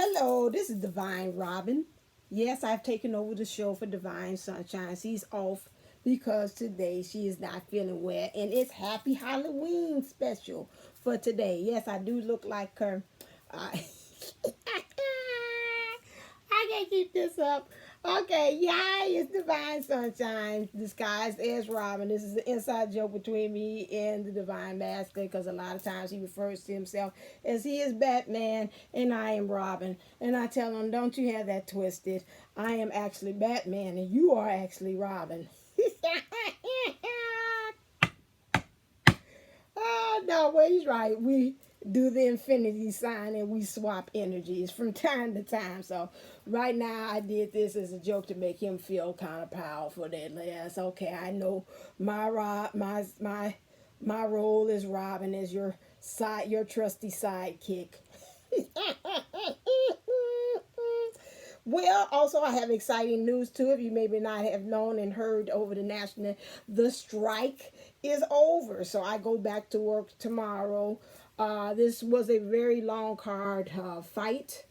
Hello, this is Divine Robin. Yes, I've taken over the show for Divine Sunshine. She's off because today she is not feeling well, and it's Happy Halloween special for today. Yes, I do look like her. I I can't keep this up. Okay, yeah, it's Divine Sunshine disguised as Robin. This is an inside joke between me and the Divine Master because a lot of times he refers to himself as he is Batman and I am Robin. And I tell him, don't you have that twisted. I am actually Batman and you are actually Robin. Oh, no, well, he's right. We do the infinity sign and we swap energies from time to time. So right now I did this as a joke to make him feel kind of powerful. That yes, okay, I know my role as Robin is your trusty sidekick. Well, also I have exciting news too. If you maybe not have known and heard over the national, the strike is over. So I go back to work tomorrow. This was a very long, hard fight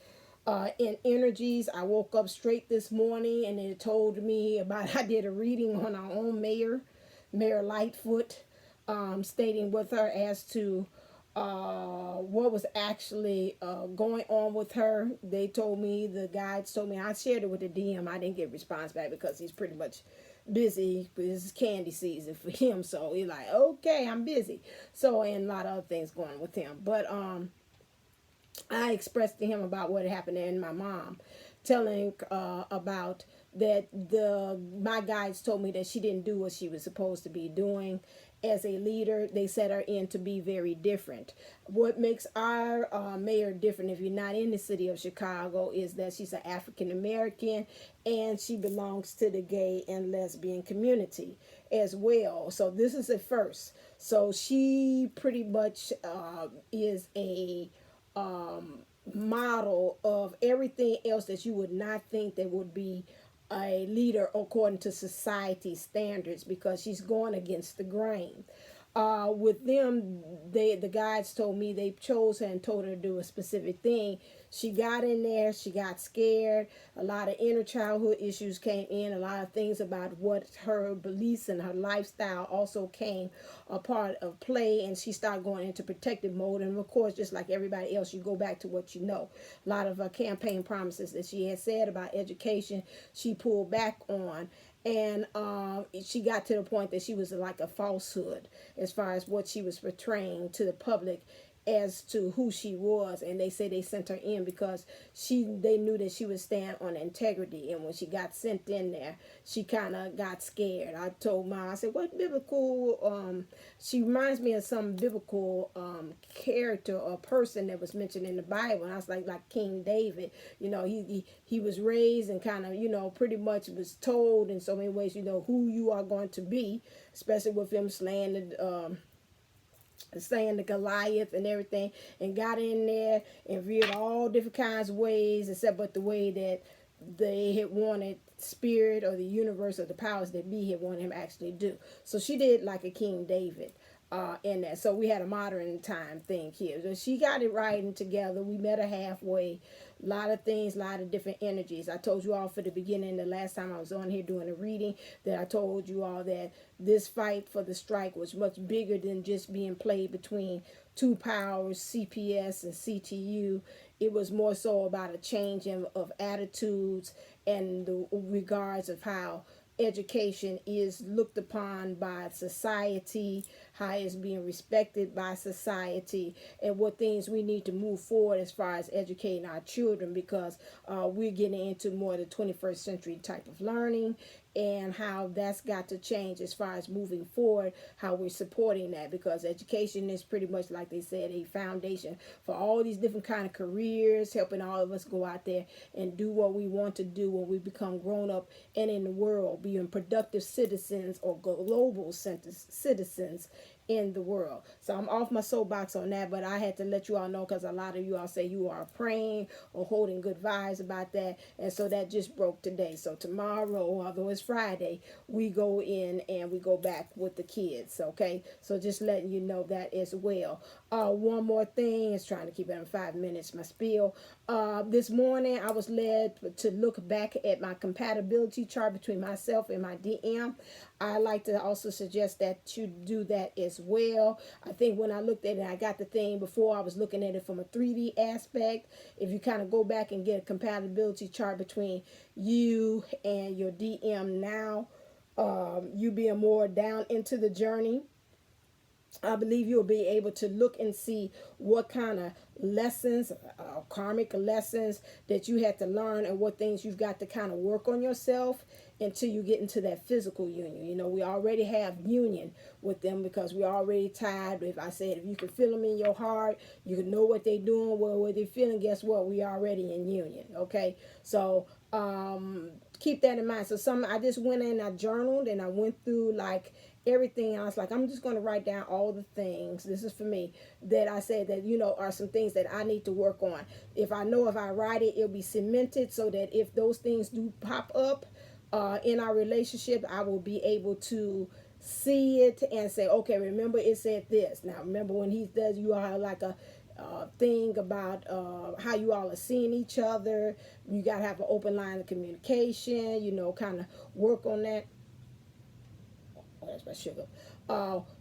in energies. I woke up straight this morning and it told me about, I did a reading on our own mayor, Mayor Lightfoot, stating with her as to what was actually going on with her. They told me, the guides told me, I shared it with the DM. I didn't get a response back because he's pretty much busy. This is candy season for him, so he's like, okay, I'm busy. So, and a lot of other things going with him. But I expressed to him about what happened and my mom, telling about that my guides told me that she didn't do what she was supposed to be doing as a leader. They set her in to be very different. What makes our mayor different, if you're not in the city of Chicago, is that she's an African American and she belongs to the gay and lesbian community as well. So this is a first. So she pretty much is a model of everything else that you would not think that would be a leader according to society standards, because she's going against the grain. With them, the guides told me they chose her and told her to do a specific thing. She got in there, she got scared. A lot of inner childhood issues came in. A lot of things about what her beliefs and her lifestyle also came a part of play, and she started going into protective mode. And of course, just like everybody else, you go back to what you know. A lot of campaign promises that she had said about education, she pulled back on. And she got to the point that she was like a falsehood as far as what she was portraying to the public as to who she was. And they say they sent her in because they knew that she would stand on integrity. And when she got sent in there, she kind of got scared. I told Mom, I said, what biblical she reminds me of some biblical character or person that was mentioned in the Bible. And I was like King David. You know, he was raised and kind of, you know, pretty much was told in so many ways, you know, who you are going to be, especially with him slaying the Goliath and everything, and got in there and reared all different kinds of ways, except but the way that they had wanted spirit or the universe or the powers that be had wanted him to actually do. So she did like a King David in that. So we had a modern time thing here. So she got it right and together. We met her halfway. A lot of things, a lot of different energies. I told you all for the beginning, the last time I was on here doing a reading, that I told you all that this fight for the strike was much bigger than just being played between two powers, CPS and CTU. It was more so about a change of attitudes and the regards of how education is looked upon by society, how it's being respected by society, and what things we need to move forward as far as educating our children, because we're getting into more the 21st century type of learning, and how that's got to change as far as moving forward, how we're supporting that, because education is pretty much, like they said, a foundation for all these different kind of careers, helping all of us go out there and do what we want to do when we become grown up and in the world, being productive citizens or global citizens in the world. So I'm off my soapbox on that, but I had to let you all know because a lot of you all say you are praying or holding good vibes about that. And so that just broke today. So tomorrow, although it's Friday, we go in and we go back with the kids. Okay. So just letting you know that as well. One more thing is trying to keep it in 5 minutes, my spiel. This morning I was led to look back at my compatibility chart between myself and my DM. I like to also suggest that you do that as well. I think when I looked at it, I got the thing before, I was looking at it from a 3D aspect. If you kind of go back and get a compatibility chart between you and your DM now, you being more down into the journey, I believe you'll be able to look and see what kind of lessons, karmic lessons that you had to learn, and what things you've got to kind of work on yourself until you get into that physical union. You know, we already have union with them because we're already tied. If I said, if you can feel them in your heart, you can know what they're doing, well, what they're feeling, guess what? We already in union. Okay. So, keep that in mind. So I just went in, I journaled, and I went through like everything. I was like, I'm just going to write down all the things. This is for me that I said that, you know, are some things that I need to work on. If I know if I write it, it'll be cemented so that if those things do pop up in our relationship, I will be able to see it and say, okay, remember it said this. Now, remember when he does, you are like a thing about how you all are seeing each other. You got to have an open line of communication, you know, kind of work on that. Oh, that's my sugar.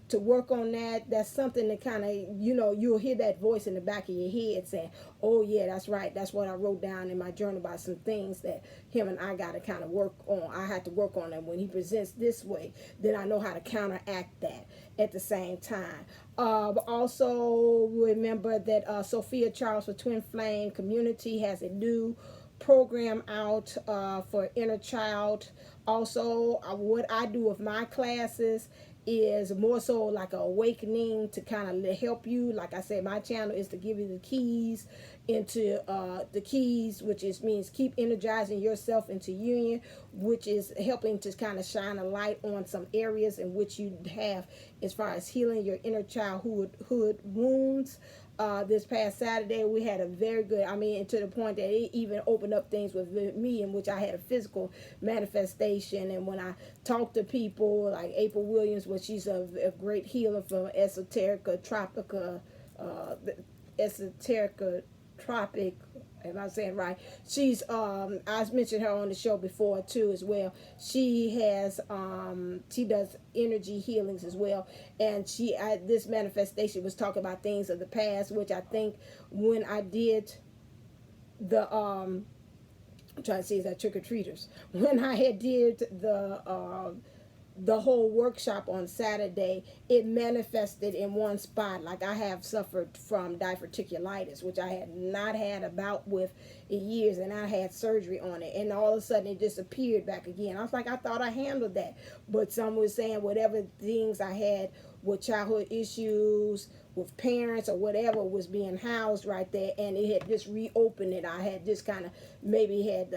To work on that, that's something that kind of, you know, you'll hear that voice in the back of your head saying, oh yeah, that's right, that's what I wrote down in my journal about some things that him and I got to kind of work on. I had to work on them. When he presents this way, then I know how to counteract that at the same time. Also remember that Sophia Charles for Twin Flame Community has a new program out for inner child. Also, what I do with my classes is more so like an awakening to kind of help you. Like I said, my channel is to give you the keys into the keys, which is means keep energizing yourself into union, which is helping to kind of shine a light on some areas in which you have as far as healing your inner childhood wounds. This past Saturday, we had a very good, I mean, to the point that it even opened up things with me, in which I had a physical manifestation. And when I talk to people like April Williams, well, she's a great healer from Esoterica Tropica, Esoterica Tropic, am I saying right? She's I mentioned her on the show before too as well. She has she does energy healings as well, and this manifestation was talking about things of the past, which I think when I did the I'm trying to see, is that trick or treaters, when I had did the whole workshop on Saturday, it manifested in one spot. Like, I have suffered from diverticulitis, which I had not had a bout with in years, and I had surgery on it, and all of a sudden it disappeared back again. I was like, I thought I handled that, but some was saying whatever things I had with childhood issues with parents or whatever was being housed right there, and it had just reopened it. I had just kind of maybe had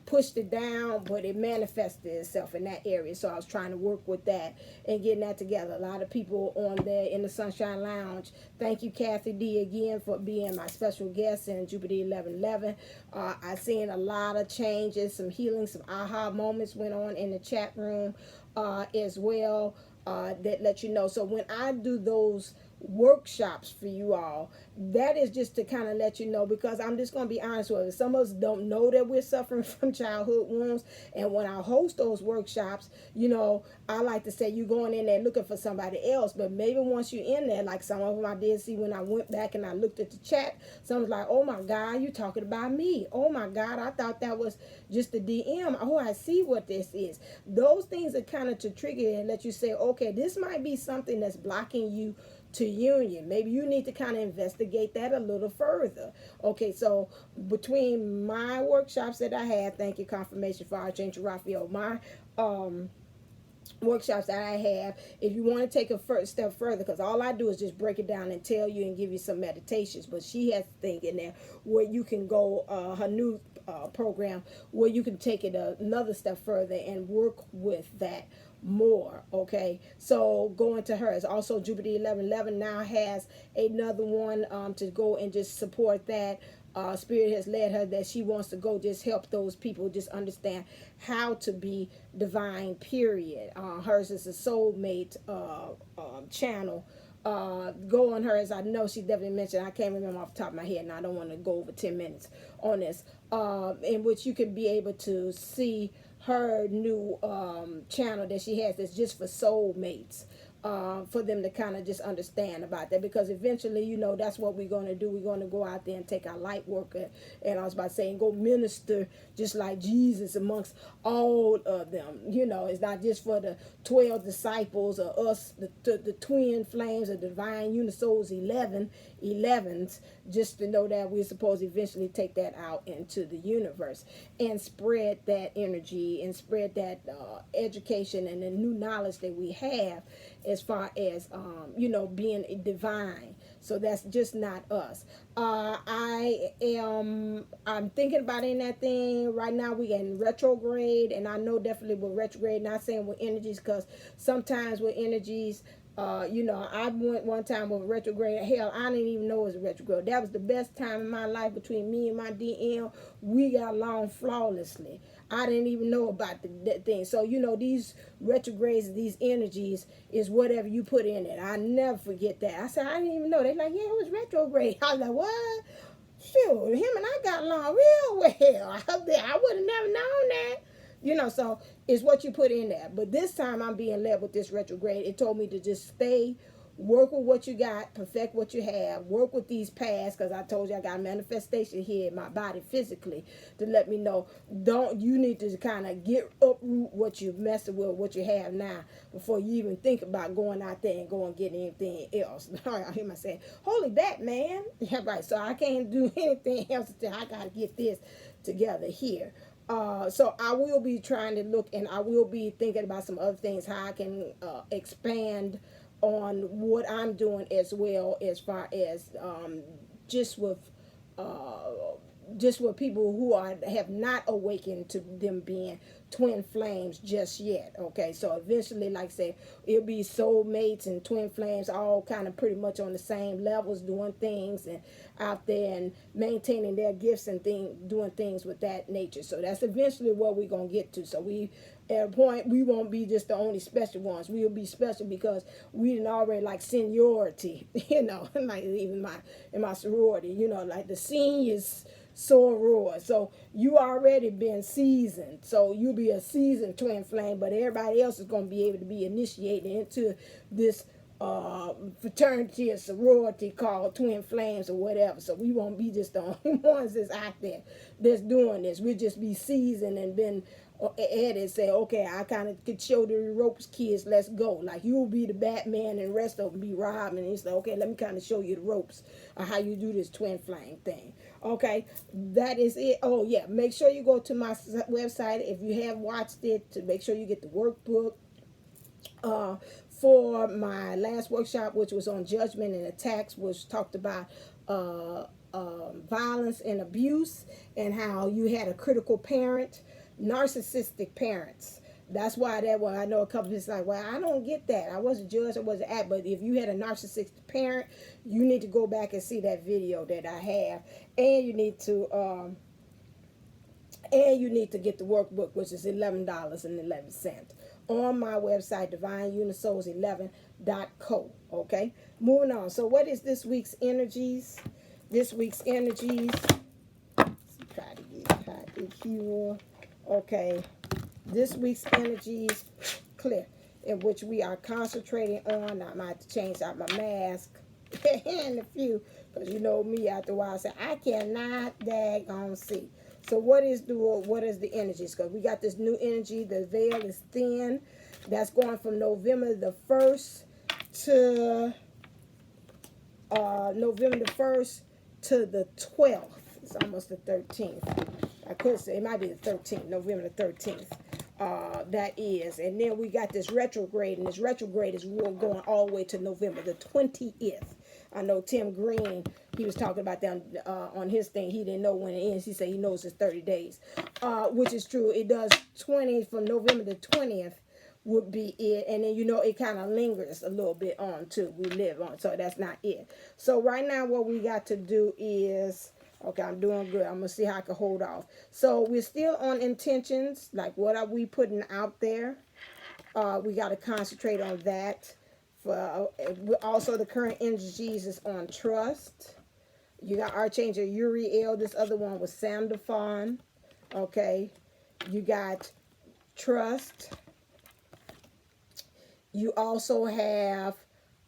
pushed it down, but it manifested itself in that area. So I was trying to work with that and getting that together. A lot of people on there in the Sunshine Lounge. Thank you, Kathy D, again for being my special guest in Jupiter 1111. I seen a lot of changes, some healing, some aha moments went on in the chat room as well. That let you know. So when I do those workshops for you all, that is just to kind of let you know, because I'm just going to be honest with you, some of us don't know that we're suffering from childhood wounds. And when I host those workshops, you know, I like to say you're going in there looking for somebody else, but maybe once you're in there, like some of them I did see when I went back and I looked at the chat, someone's like, oh my God, you're talking about me. Oh my God, I thought that was just the DM. Oh, I see what this is. Those things are kind of to trigger and let you say, okay, this might be something that's blocking you to union. Maybe you need to kind of investigate that a little further. Okay, so between my workshops that I had, thank you, confirmation for Archangel Raphael, my workshops that I have. If you want to take a first step further, because all I do is just break it down and tell you and give you some meditations, but she has a thing in there where you can go, her new program, where you can take it another step further and work with that more. Okay, so going to hers. Also, Jupiter 1111 now has another one to go and just support that. Spirit has led her that she wants to go just help those people just understand how to be divine, period. Hers is a soulmate channel. Go on her, as I know she definitely mentioned. I can't remember off the top of my head, and I don't want to go over 10 minutes on this, in which you can be able to see her new channel that she has that's just for soulmates. For them to kind of just understand about that, because eventually, you know, that's what we're going to do. We're going to go out there and take our light work, and I was about to say, and go minister just like Jesus amongst all of them. You know, it's not just for the 12 disciples or us, the twin flames of divine unisouls, 11s, just to know that we're supposed to eventually take that out into the universe and spread that energy and spread that education and the new knowledge that we have as far as you know, being divine. So that's just not us. I'm thinking about in that thing right now. We in retrograde, and I know definitely with retrograde, not saying with energies, because sometimes with energies, you know, I went one time with retrograde. Hell, I didn't even know it was a retrograde. That was the best time in my life between me and my DM. We got along flawlessly. I didn't even know about that thing. So, you know, these retrogrades, these energies is whatever you put in it. I never forget that. I said, I didn't even know. They're like, yeah, it was retrograde. I was like, what? Shoot, him and I got along real well. I would have never known that. You know, so it's what you put in there. But this time I'm being led with this retrograde. It told me to just stay, work with what you got, perfect what you have, work with these paths, because I told you I got a manifestation here in my body physically to let me know, you need to kind of uproot what you've messed with, what you have now, before you even think about going out there and going and getting anything else. I hear myself saying, holy Batman. Yeah, right. So I can't do anything else until I got to get this together here. So I will be trying to look, and I will be thinking about some other things, how I can expand on what I'm doing, as well as far as just with people who have not awakened to them being twin flames just yet. Okay, so eventually, like I said, it'll be soulmates and twin flames, all kind of pretty much on the same levels, doing things and out there and maintaining their gifts and doing things with that nature. So that's eventually what we're gonna get to. So we, at a point, we won't be just the only special ones. We'll be special because we didn't already like seniority, you know, like even in my sorority, you know, like the seniors soror. So you already been seasoned. So you'll be a seasoned twin flame, but everybody else is going to be able to be initiated into this fraternity or sorority called twin flames or whatever. So we won't be just the only ones that's out there that's doing this. We'll just be seasoned and been at it, say, okay, I kind of could show the ropes, kids, let's go. Like, you'll be the Batman and the rest of them be Robin, and it's like, okay, let me kind of show you the ropes of how you do this twin flame thing. Okay, that is it. Oh yeah, make sure you go to my website if you have watched it, to make sure you get the workbook for my last workshop, which was on judgment and attacks, which talked about violence and abuse, and how you had a critical parent, narcissistic parents. That's why that one, I know a couple of people like, well, I don't get that. I wasn't judged, I wasn't at, but if you had a narcissistic parent, you need to go back and see that video that I have, and you need to get the workbook, which is $11.11 on my website, divineUnisouls11.co. Okay, moving on. So what is this week's energies? This week's energies. Let's try to get here. Okay, this week's energies, clear, in which we are concentrating on. I might have to change out my mask in a few, because you know me, after a while I say I cannot daggone see. So what is the energies? Because we got this new energy, the veil is thin. That's going from November the 1st to the 12th. It's almost the 13th. I could say it might be the 13th, November the 13th. that is. And then we got this retrograde, and this retrograde is going all the way to November the 20th. I know Tim Green, he was talking about that on his thing. He didn't know when it ends. He said he knows it's 30 days, which is true. It does 20 from November the 20th would be it. And then, it kind of lingers a little bit on too. We live on. So that's not it. So right now what we got to do is, okay, I'm doing good. I'm going to see how I can hold off. So we're still on intentions. Like, what are we putting out there? We got to concentrate on that. For also, the current energies is on trust. You got Archangel Uriel. This other one was Sandalphon. Okay. You got trust. You also have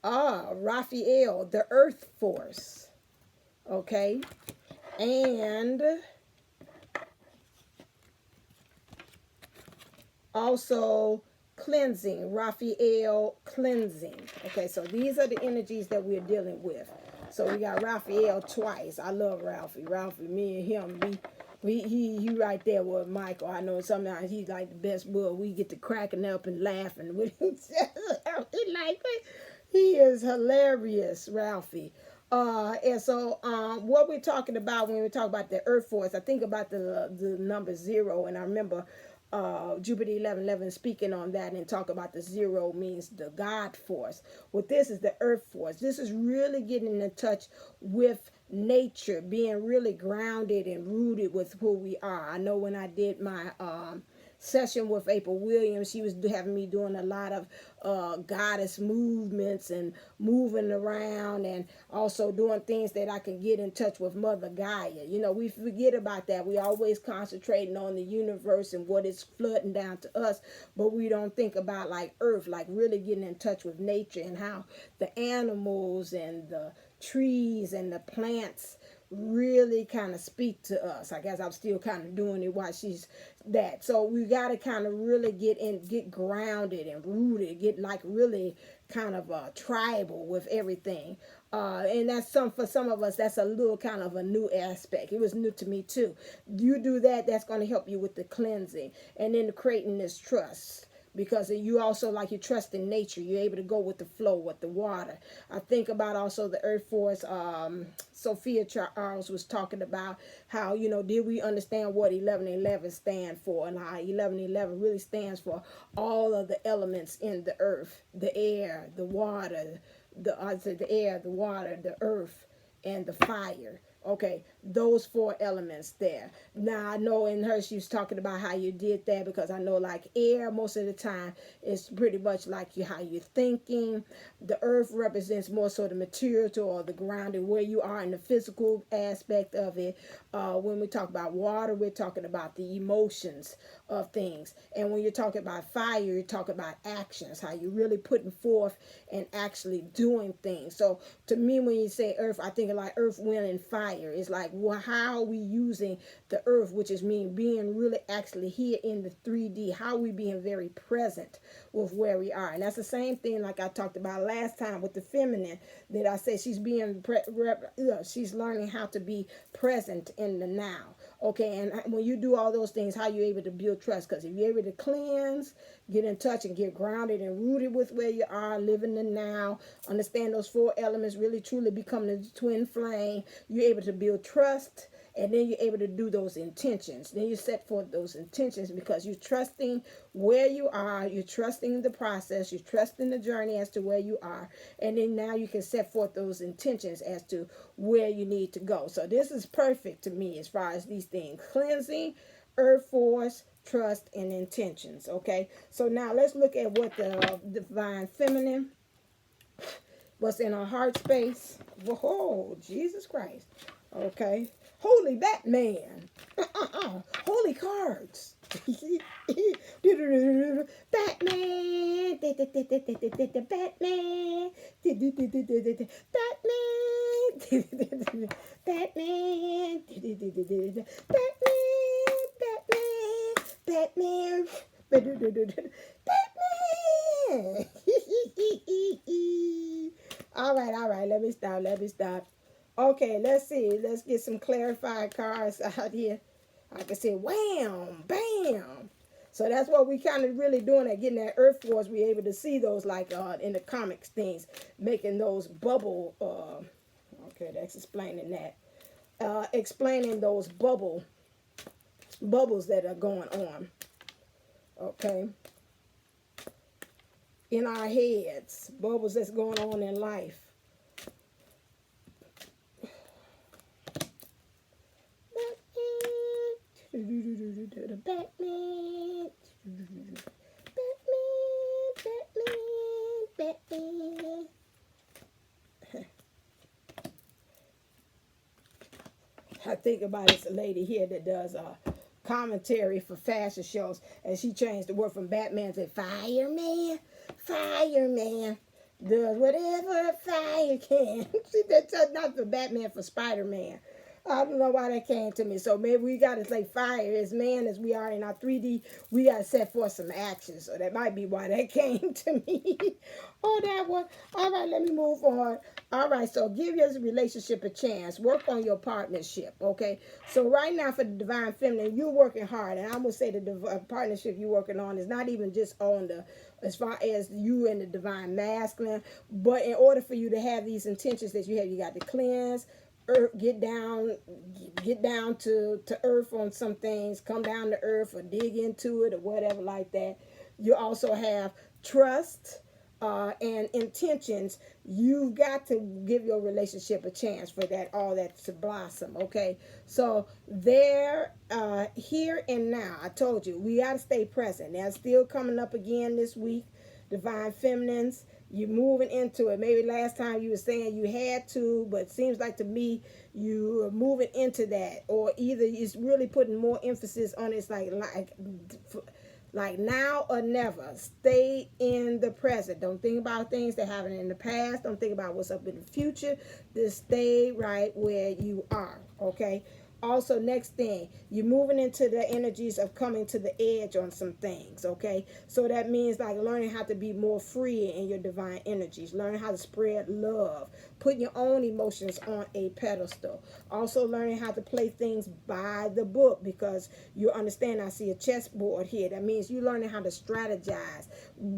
Raphael, the Earth Force. Okay. And also cleansing, Raphael cleansing. Okay, so these are the energies that we're dealing with. So we got Raphael twice. I love Ralphie. Ralphie, me and him, he right there with Michael. I know sometimes he's like the best bull. We get to cracking up and laughing with him. He is hilarious, Ralphie. And so what we're talking about when we talk about the Earth Force, I think about the number 0, and I remember Jupiter 11:11 speaking on that and talk about the 0 means the God force. Well, this is the Earth Force. This is really getting in touch with nature, being really grounded and rooted with who we are. I know when I did my session with April Williams, she was having me doing a lot of goddess movements and moving around, and also doing things that I can get in touch with Mother Gaia. We forget about that. We always concentrating on the universe and what is flooding down to us, but we don't think about like Earth, like really getting in touch with nature and how the animals and the trees and the plants really kind of speak to us. I guess I'm still kind of doing it while she's that. So we got to kind of really get grounded and rooted, get like really kind of tribal with everything. And that's for some of us, that's a little kind of a new aspect. It was new to me too. You do that, that's going to help you with the cleansing and then creating this trust. Because you also, like, you trust in nature. You're able to go with the flow, with the water. I think about also the Earth Force. Sophia Charles was talking about how, did we understand what 1111 stand for? And how 1111 really stands for all of the elements in the earth. The air, the water, the air, the water, the earth, and the fire. Okay, those 4 elements there. Now, I know in her, she was talking about how you did that, because I know like air, most of the time, is pretty much like how you're thinking. The earth represents more so the material or the ground and where you are in the physical aspect of it. When we talk about water, we're talking about the emotions of things. And when you're talking about fire, you're talking about actions, how you're really putting forth and actually doing things. So to me, when you say earth, I think of like earth, wind, and fire. It's like, well, how are we using the earth, which is being really actually here in the 3D? How are we being very present with where we are? And that's the same thing like I talked about last time with the feminine, that I said she's she's learning how to be present in the now. Okay, and when you do all those things, how you able to build trust? Because if you're able to cleanse, get in touch and get grounded and rooted with where you are, live in the now, understand those 4 elements, really truly become the twin flame, you're able to build trust, and then you're able to do those intentions. Then you set forth those intentions because you're trusting where you are, you're trusting the process, you're trusting the journey as to where you are, and then now you can set forth those intentions as to where you need to go. So this is perfect to me as far as these things: cleansing, earth force, trust, and intentions. Okay, so now let's look at what the divine feminine, what's in our heart space. Whoa, Jesus Christ. Okay, holy Batman. Holy cards. Batman. Batman. Batman. Batman. Batman. Batman. All right. Let me stop. Okay, let's see. Let's get some clarified cards out here. I can say wham, bam. So that's what we kind of really doing at getting that Earth Force. We able to see those like in the comics things, making those bubble. Okay, that's explaining that. Explaining those bubbles that are going on. Okay. In our heads, bubbles that's going on in life. Batman, Batman, Batman, Batman. I think about this lady here that does commentary for fashion shows, and she changed the word from Batman to fireman. Fireman does whatever a fire can. That's not for Batman, for Spider-Man. I don't know why that came to me. So maybe we got to say fire as man as we are in our 3D. We got to set forth some action. So that might be why that came to me. Oh, that one. All right, let me move on. All right, so give your relationship a chance. Work on your partnership, okay? So right now for the Divine Feminine, you're working hard. And I'm going to say the partnership you're working on is not even just on the, as far as you and the Divine Masculine. But in order for you to have these intentions that you have, you got to cleanse, earth, get down to earth on some things, come down to earth or dig into it or whatever like that. You also have trust and intentions. You've got to give your relationship a chance for that, all that to blossom. Okay, so there, here and now, I told you we got to stay present. Now it's still coming up again this week, Divine Feminines. You're moving into it. Maybe last time you were saying you had to, but it seems like to me you are moving into that, or either it's really putting more emphasis on it. It's like now or never. Stay in the present. Don't think about things that happened in the past. Don't think about what's up in the future. Just stay right where you are. Okay. Also, next thing, you're moving into the energies of coming to the edge on some things, okay? So that means like learning how to be more free in your divine energies, learning how to spread love, putting your own emotions on a pedestal. Also learning how to play things by the book, because you understand, I see a chessboard here. That means you're learning how to strategize.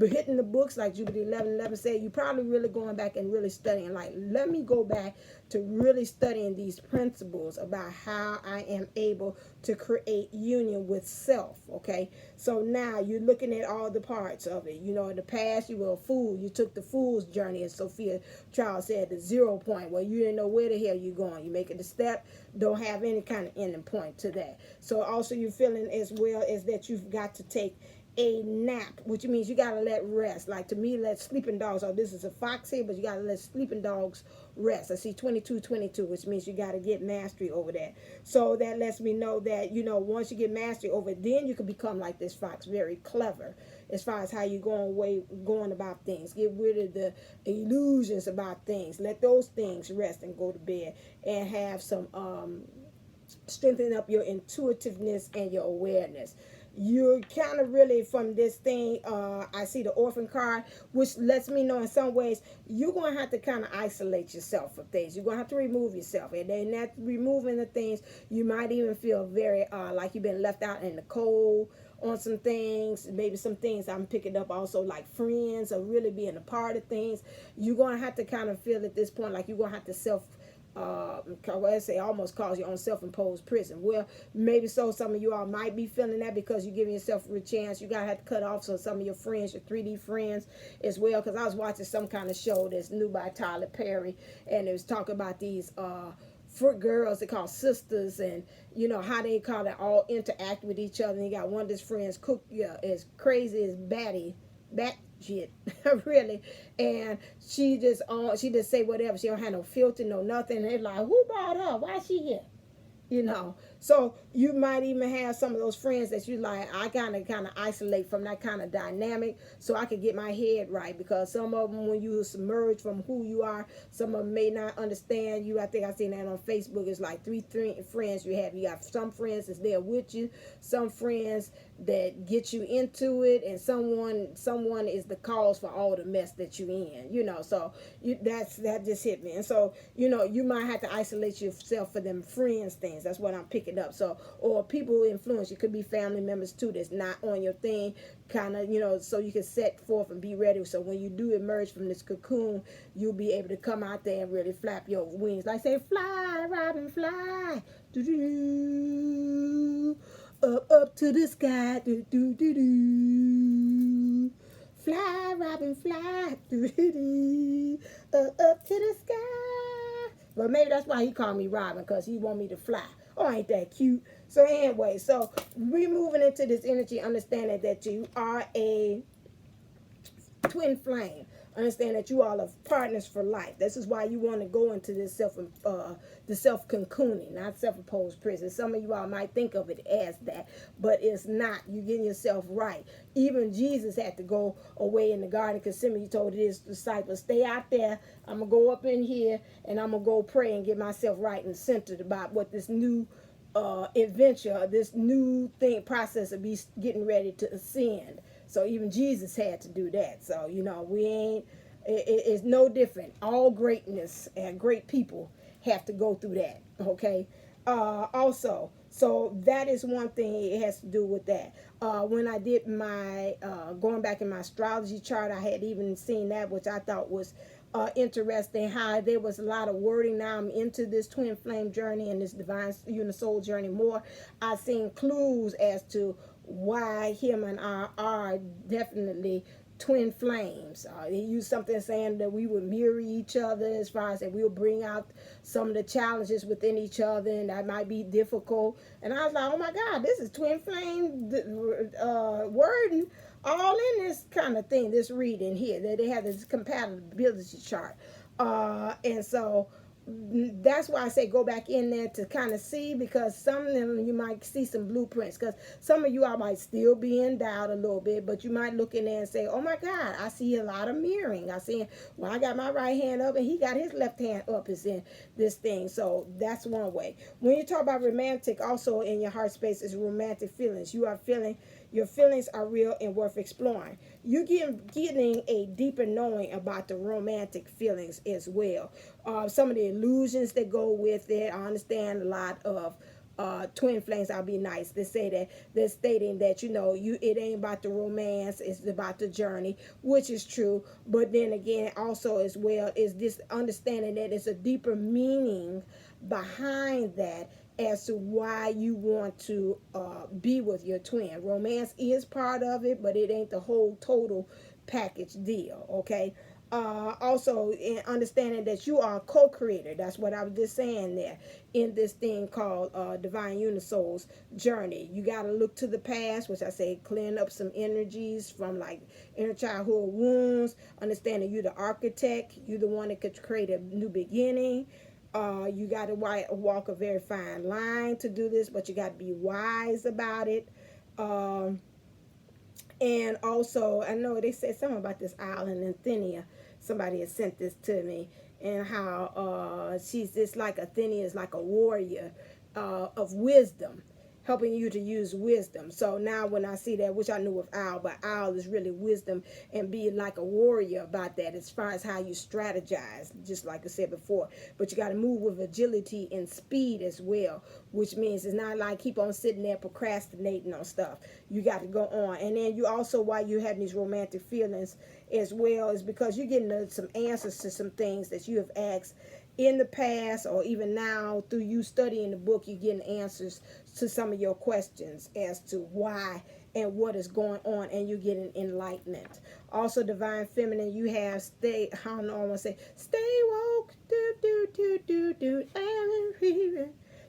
Hitting the books like Jupiter 11:11 said, you're probably really going back and really studying. Like, let me go back to really studying these principles about how I am able to create union with self, okay? So now you're looking at all the parts of it. You know, in the past you were a fool. You took the fool's journey, as Sophia Charles said, the 0 point, where you didn't know where the hell you're going. You make it a step, don't have any kind of ending point to that. So also you're feeling as well as that you've got to take a nap, which means you got to let rest. Like to me, let sleeping dogs, oh, this is a fox here, but you got to let sleeping dogs rest. I see 2222, which means you got to get mastery over that. So that lets me know that, you know, once you get mastery over it, then you can become like this fox, very clever as far as how you going about things. Get rid of the illusions about things. Let those things rest and go to bed, and have some strengthen up your intuitiveness and your awareness. You're kind of really from this thing, I see the orphan card, which lets me know in some ways you're going to have to kind of isolate yourself from things. You're going to have to remove yourself. And then that removing the things, you might even feel very like you've been left out in the cold on some things. Maybe some things I'm picking up also, like friends or really being a part of things. You're going to have to kind of feel at this point like you're going to have to I say almost cause your own self-imposed prison. Well, maybe so. Some of you all might be feeling that because you're giving yourself a chance. You gotta have to cut off some of your friends, your 3D friends as well. Because I was watching some kind of show that's new by Tyler Perry, and it was talking about these for girls they call sisters, and you know how they call it all interact with each other. And you got one of his friends cook as crazy as bat shit really, and she just say whatever. She don't have no filter, no nothing. And they're like, who brought her? Why she here? You know, so you might even have some of those friends that you like, I kind of isolate from that kind of dynamic so I can get my head right, because some of them, when you submerge from who you are, some of them may not understand you. I think I seen that on Facebook. It's like three friends you have. You got some friends that's there with you, some friends that get you into it, and someone is the cause for all the mess that you in, you know. So that just hit me. And so, you know, you might have to isolate yourself for them friends things. That's what I'm picking breaking up. So, or people who influence, it could be family members too that's not on your thing, kind of, you know, so you can set forth and be ready. So when you do emerge from this cocoon, you'll be able to come out there and really flap your wings. Like say, fly, robin, fly. Do-do-do. Up to the sky. Do-do-do-do. Fly, robin, fly. Do-do-do. Up to the sky. But maybe that's why he called me Robin, because he want me to fly. Oh, ain't that cute? So anyway, so we're moving into this energy, understanding that you are a twin flame. Understand that you all are partners for life. This is why you want to go into this self-cocooning, not self-imposed prison. Some of you all might think of it as that, but it's not. You're getting yourself right. Even Jesus had to go away in the Garden of Gethsemane. He told his disciples, stay out there. I'm going to go up in here, and I'm going to go pray and get myself right and centered about what this new adventure, this new thing, process of be getting ready to ascend. So even Jesus had to do that. So, you know, we ain't, it's no different. All greatness and great people have to go through that. Okay. Also, so that is one thing. It has to do with that. When I did my, going back in my astrology chart, I had even seen that, which I thought was interesting, how there was a lot of wording. Now I'm into this twin flame journey and this divine unisoul journey more. I've seen clues as to why him and I are definitely twin flames. They use something saying that we would mirror each other, as far as that we'll bring out some of the challenges within each other, and that might be difficult. And I was like, oh my God, this is twin flame wording all in this kind of thing, this reading here, that they have this compatibility chart. And so that's why I say go back in there to kind of see, because some of them you might see some blueprints, because some of you I might still be in doubt a little bit, but you might look in there and say, oh my God, I see a lot of mirroring. I see, well, I got my right hand up and he got his left hand up is in this thing. So that's one way. When you talk about romantic, also in your heart space is romantic feelings. You are feeling, your feelings are real and worth exploring. You're getting a deeper knowing about the romantic feelings as well. Some of the illusions that go with it. I understand a lot of twin flames. I'll be nice. They say that they're stating that, you know, it ain't about the romance, it's about the journey, which is true. But then again, also as well, is this understanding that it's a deeper meaning behind that as to why you want to be with your twin. Romance is part of it, but it ain't the whole total package deal. Okay. Also in understanding that you are a co-creator. That's what I was just saying there in this thing called Divine Unisoul's journey. You got to look to the past, which I say clearing up some energies from like inner childhood wounds, understanding you're the architect, you're the one that could create a new beginning. You got to walk a very fine line to do this, but you got to be wise about it. And also, I know they said something about this island in Athenia. Somebody has sent this to me, and how she's just like Athenia is like a warrior of wisdom, helping you to use wisdom. So now when I see that, which I knew of Owl, but Owl is really wisdom and being like a warrior about that as far as how you strategize, just like I said before. But you got to move with agility and speed as well, which means it's not like keep on sitting there procrastinating on stuff. You got to go on. And then you also, while you have these romantic feelings as well, is because you're getting some answers to some things that you have asked in the past, or even now through you studying the book, you're getting answers to some of your questions as to why and what is going on, and you're getting enlightenment. Also, divine feminine, you have stay, I don't know, I want to say stay woke,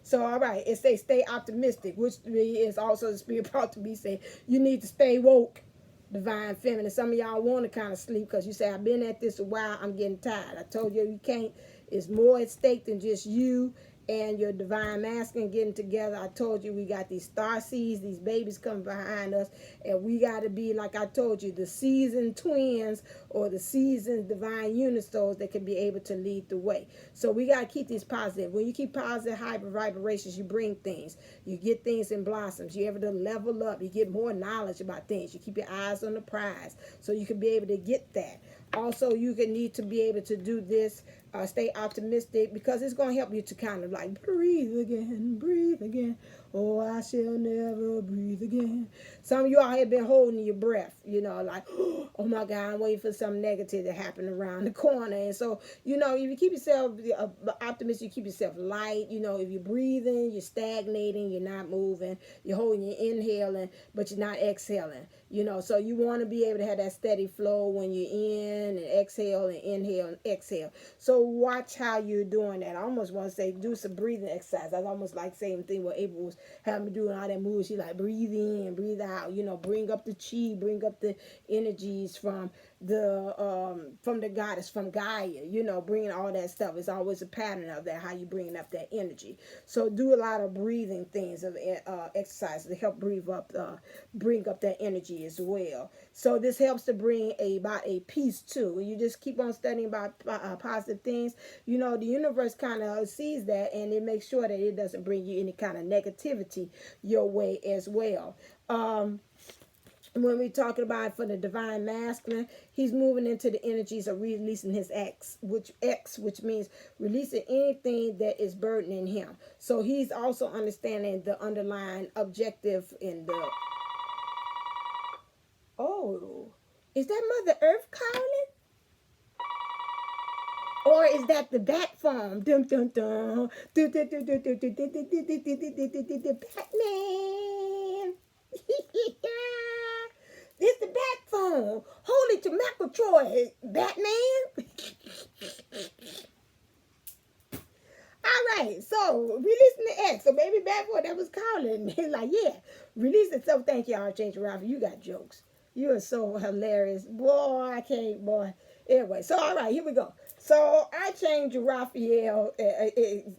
so all right, it says stay optimistic, which is also the spirit brought to me saying you need to stay woke. Divine feminine, some of y'all want to kind of sleep because you say I've been at this a while, I'm getting tired. I told you you can't. It's more at stake than just you and your divine masculine getting together. I told you we got these star seeds, these babies coming behind us, and we got to be, like I told you, the seasoned twins or the seasoned divine unisouls that can be able to lead the way. So we got to keep these positive. When you keep positive high vibrations, you bring things. You get things in blossoms. You're able to level up. You get more knowledge about things. You keep your eyes on the prize so you can be able to get that. Also, you can need to be able to do this. Stay optimistic, because it's going to help you to kind of like breathe again, breathe again. Oh, I shall never breathe again. Some of you all have been holding your breath, like, oh my God, I'm waiting for something negative to happen around the corner. And so, if you keep yourself optimistic, you keep yourself light. If you're breathing, you're stagnating, you're not moving, you're holding, you're inhaling, but you're not exhaling. So you want to be able to have that steady flow when you're in and exhale and inhale and exhale. So watch how you're doing that. I almost want to say do some breathing exercise. That's almost like same thing what April was having me doing all that moves. She like breathe in, breathe out. Bring up the chi, bring up the energies from the goddess, from Gaia. Bringing all that stuff. It's always a pattern of that, how you bringing up that energy. So do a lot of breathing things of exercises to help bring up that energy as well. So this helps to bring about a peace too. When you just keep on studying about positive things, the universe kind of sees that, and it makes sure that it doesn't bring you any kind of negativity your way as well. When we're talking about for the divine masculine, he's moving into the energies of releasing his which means releasing anything that is burdening him. So he's also understanding the underlying objective in the. Oh, is that Mother Earth calling? Or is that the bat phone? Dum dum dum. Batman. It's the bat phone. Holy to McElroy, Batman. All right, so releasing the X. So baby Batboy that was calling. He's like, yeah, release it. So thank you, Archangel Raphael. You got jokes. You are so hilarious. Boy, I can't, boy. Anyway, so all right, here we go. So Archangel Raphael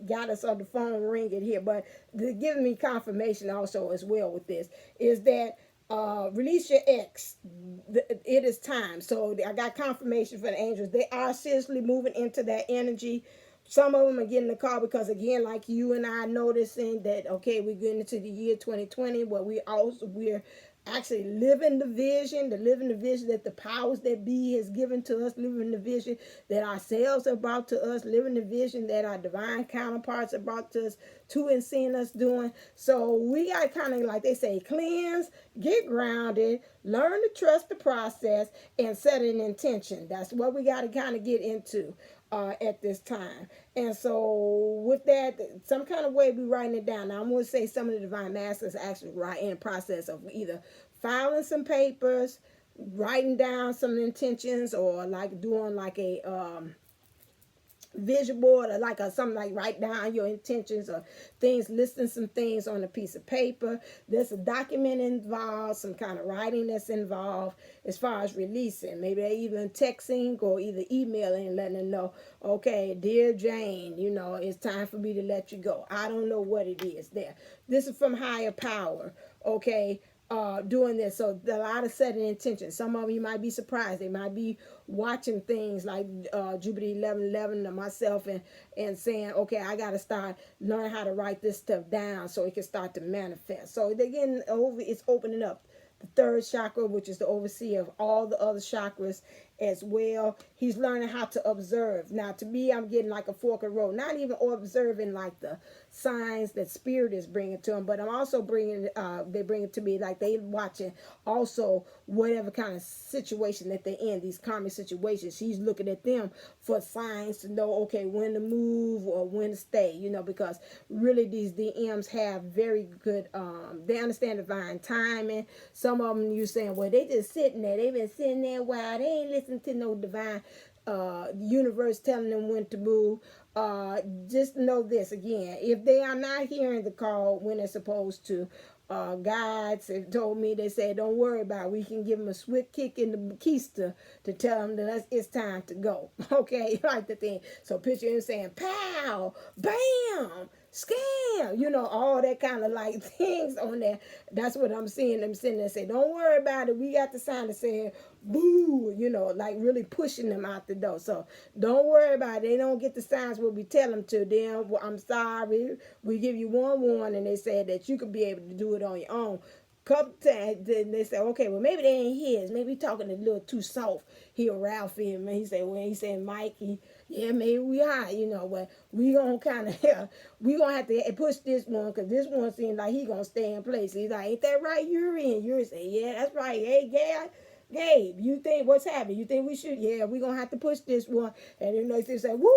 got us on the phone ringing here, but giving me confirmation also as well with this is that release your ex. It is time. So I got confirmation for the angels. They are seriously moving into that energy. Some of them are getting the call because, again, like you and I noticing that, okay, we're getting into the year 2020 where we're actually living the vision that the powers that be has given to us, living the vision that ourselves are brought to us, living the vision that our divine counterparts are brought to us to and seeing us doing. So we got to kind of, like they say, cleanse, get grounded, learn to trust the process, and set an intention. That's what we got to kind of get into at this time. And so with that, some kind of way we writing it down. Now I'm going to say some of the divine masters actually right in the process of either filing some papers, writing down some intentions, or like doing like a vision board, or like something like write down your intentions or things, listing some things on a piece of paper. There's a document involved, some kind of writing that's involved as far as releasing. Maybe they even texting or either emailing and letting them know, okay, dear Jane, it's time for me to let you go. I don't know what it is there. This is from higher power, okay? Doing this. So a lot of setting intentions. Some of you might be surprised. They might be watching things like Jupiter 11:11 to myself and saying, okay, I got to start learning how to write this stuff down so it can start to manifest. So they're getting over, it's opening up the third chakra, which is the overseer of all the other chakras as well. He's learning how to observe. Now, to me, I'm getting like a fork of the road. Not even observing like the signs that spirit is bringing to him, but I'm also bringing, they bring it to me like they watching also whatever kind of situation that they're in, these karmic situations. He's looking at them for signs to know, okay, when to move or when to stay, because really these DMs have very good, they understand divine timing. Some of them you saying, well, they just sitting there. They've been sitting there a while. They ain't listening to no divine universe telling them when to move. Just know this again, if they are not hearing the call when they're supposed to, guides have told me, they said, don't worry about it. We can give them a swift kick in the keister to tell them that it's time to go. Okay, like the thing. So picture him saying, pow, bam, scam, all that kind of like things on there. That's what I'm seeing them sitting there say, don't worry about it. We got the sign that saying, boo, like really pushing them out the door. So don't worry about it. They don't get the signs what we tell them to. Then, well, I'm sorry. We give you one warning. They said that you could be able to do it on your own. couple times, then they say, okay, well, maybe they ain't his. Maybe he talking a little too soft. He'll Ralphie him. And he said, when he said Mikey, yeah, maybe we are, you know, but we gonna kind of, we gonna have to push this one, because this one seems like he gonna stay in place. He's like, ain't that right, Yuri? And Yuri say, yeah, that's right. Hey, Gabe, you think, what's happening? You think we should? Yeah, we gonna have to push this one. And then they say, woo,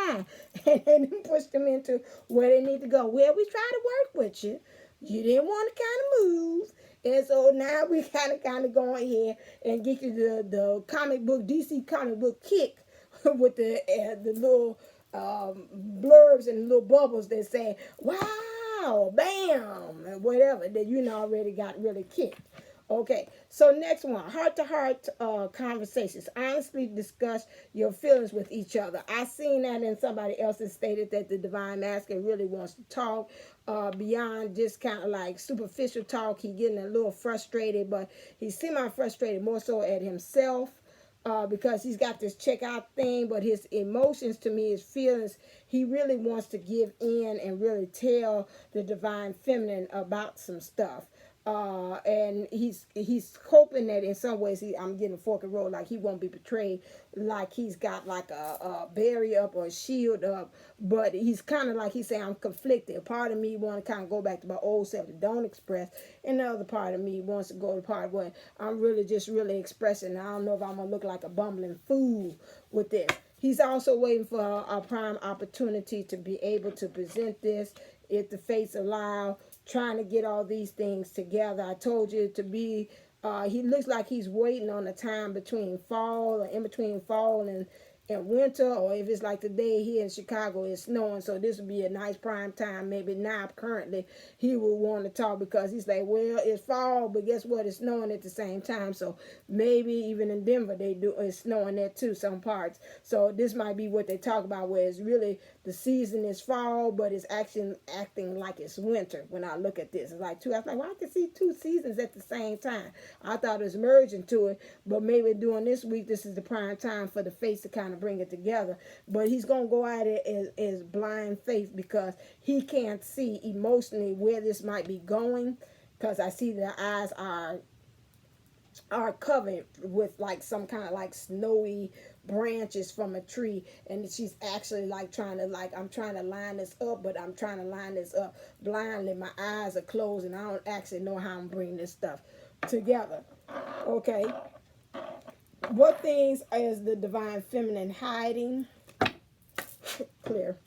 ah, and then push them into where they need to go. Well, we try to work with you. You didn't want to kind of move. And so now we kind of go ahead and get you the comic book, DC comic book kick with the little blurbs and little bubbles that say, wow, bam, and whatever, that you know already got really kicked. Okay, so next one, heart-to-heart conversations. Honestly discuss your feelings with each other. I seen that in somebody else's stated that the Divine Masculine really wants to talk beyond just kind of like superficial talk. He getting a little frustrated, but he's semi-frustrated more so at himself. Because he's got this checkout thing, but his emotions, to me, his feelings, he really wants to give in and really tell the Divine Feminine about some stuff. And he's hoping that in some ways I'm getting a fork and roll, like he won't be betrayed, like he's got like a barrier up or a shield up, but he's kind of like he's saying, I'm conflicted. A part of me want to kind of go back to my old self that don't express, and the other part of me wants to go to the part where I'm really expressing. I don't know if I'm gonna look like a bumbling fool with this. He's also waiting for a prime opportunity to be able to present this if the fates allow, trying to get all these things together. I told you to be, he looks like he's waiting on a time between fall, or in between fall and winter, or if it's like today here in Chicago, it's snowing, so this would be a nice prime time. Maybe now currently he will want to talk, because he's like, well, it's fall, but guess what, it's snowing at the same time. So maybe even in Denver it's snowing there too, some parts. So this might be what they talk about, where it's really the season is fall, but it's actually acting like it's winter. When I look at this, it's like two. I was like, well, I can see two seasons at the same time. I thought it was merging to it, but maybe during this week, this is the prime time for the face to kind of bring it together. But he's gonna go at it as blind faith, because he can't see emotionally where this might be going, because I see the eyes are covered with like some kind of like snowy branches from a tree, and she's actually like trying to, like, I'm trying to line this up, but I'm trying to line this up blindly. My eyes are closed and I don't actually know how I'm bringing this stuff together. Okay, what things is the Divine Feminine hiding? Clear.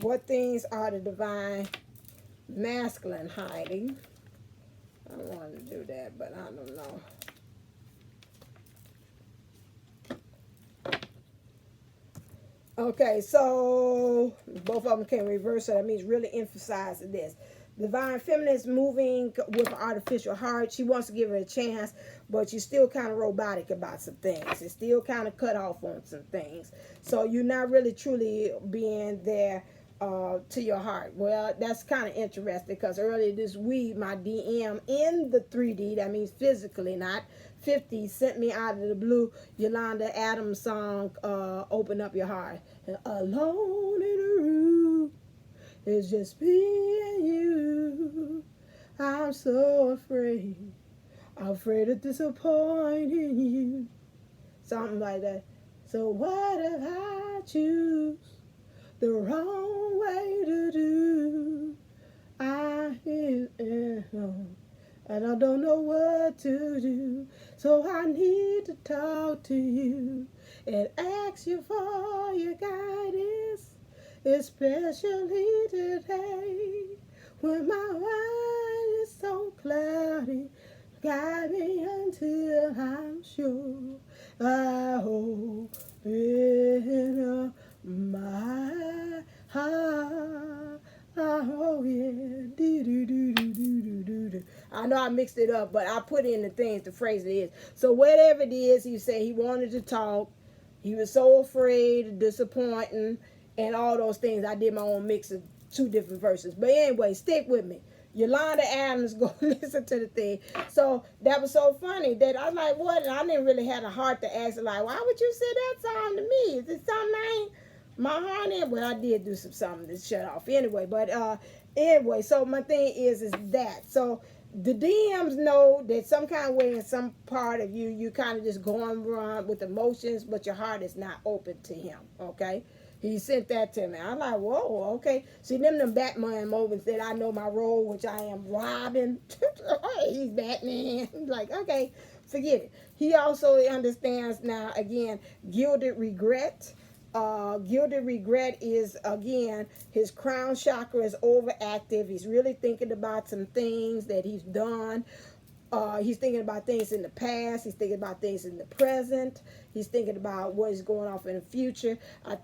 What things are the Divine Masculine hiding? I wanted to do that, but I don't know. Okay, so both of them can reverse, so that means really emphasize this. Divine Feminine is moving with an artificial heart. She wants to give her a chance, but she's still kind of robotic about some things. It's still kind of cut off on some things. So you're not really truly being there to your heart. Well, that's kind of interesting, because earlier this week, my DM in the 3D, that means physically, not 50, sent me out of the blue Yolanda Adams song, Open Up Your Heart. And alone in a room, it's just me and you. I'm so afraid of disappointing you. Something like that. So what if I choose the wrong way to do? And I don't know what to do. So I need to talk to you and ask you for your guidance, especially today when my mind is so cloudy. Guide me until I'm sure I open up my heart. Oh yeah, do. I know I mixed it up, but I put in the things, the phrase it is. So whatever it is, he said he wanted to talk. He was so afraid of disappointing and all those things. I did my own mix of two different verses. But anyway, stick with me. Yolanda Adams, go listen to the thing. So that was so funny that I was like, what? And I didn't really have a heart to ask, like, why would you say that song to me? Is it something I ain't my heart in? Well, I did do something to shut off anyway. But Anyway, so my thing is that. So the DMs know that some kind of way in some part of you, you kind of just going around with emotions, but your heart is not open to him. Okay. He sent that to me. I'm like, whoa, okay. See, them Batman moments that I know my role, which I am Robin. He's Batman. Like, okay, forget it. He also understands now, again, gilded regret. Gilded regret is, again, his crown chakra is overactive. He's really thinking about some things that he's done. He's thinking about things in the past. He's thinking about things in the present. He's thinking about what is going on in the future. I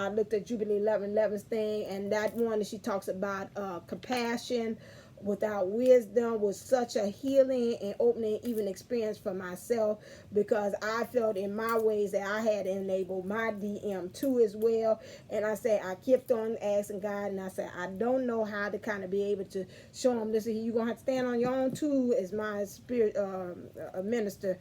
looked at Jubilee 11:11's thing, and that one that she talks about compassion without wisdom was such a healing and opening even experience for myself, because I felt in my ways that I had enabled my DM too as well. And I said, I kept on asking God, and I said, I don't know how to kind of be able to show him, listen, you're going to have to stand on your own too. As my spirit minister,